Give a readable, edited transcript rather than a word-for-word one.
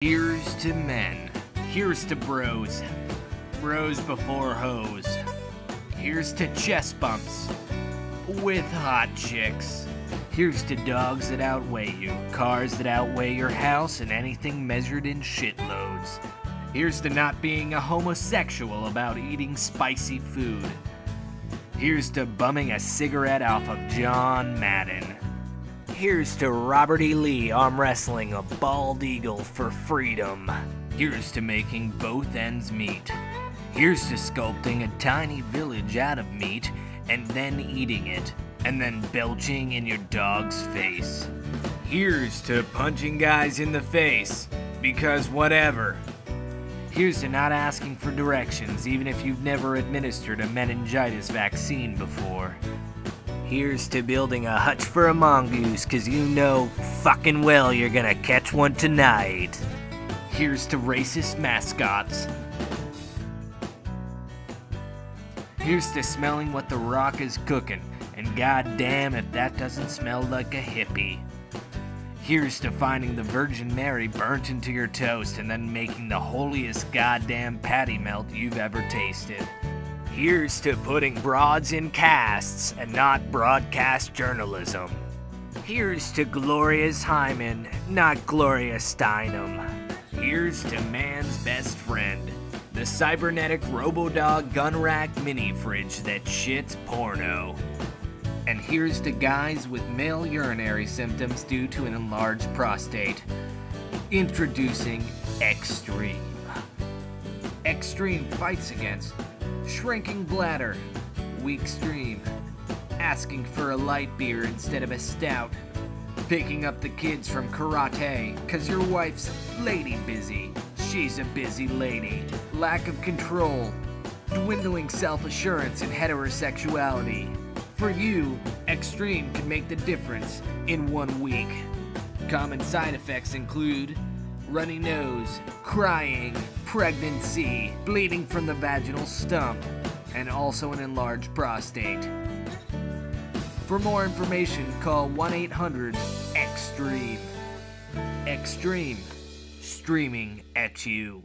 Here's to men. Here's to bros. Bros before hoes. Here's to chest bumps with hot chicks. Here's to dogs that outweigh you, cars that outweigh your house, and anything measured in shitloads. Here's to not being a homosexual about eating spicy food. Here's to bumming a cigarette off of John Madden. Here's to Robert E. Lee arm wrestling a bald eagle for freedom. Here's to making both ends meet. Here's to sculpting a tiny village out of meat and then eating it, and then belching in your dog's face. Here's to punching guys in the face, because whatever. Here's to not asking for directions even if you've never administered a meningitis vaccine before. Here's to building a hutch for a mongoose, cause you know fucking well you're gonna catch one tonight. Here's to racist mascots. Here's to smelling what The Rock is cooking, and goddamn if that doesn't smell like a hippie. Here's to finding the Virgin Mary burnt into your toast and then making the holiest goddamn patty melt you've ever tasted. Here's to putting broads in casts and not broadcast journalism. Here's to Gloria's Hymen, not Gloria Steinem. Here's to man's best friend, the cybernetic Robodog gun rack mini fridge that shits porno. And here's to guys with male urinary symptoms due to an enlarged prostate. Introducing Extreme. Extreme fights against shrinking bladder, weak stream, asking for a light beer instead of a stout, picking up the kids from karate cause your wife's lady busy, she's a busy lady, lack of control, dwindling self-assurance and heterosexuality. For you, Extreme can make the difference in 1 week. Common side effects include runny nose, crying, pregnancy, bleeding from the vaginal stump, and also an enlarged prostate. For more information, call 1-800-EXTREME. Extreme, streaming at you.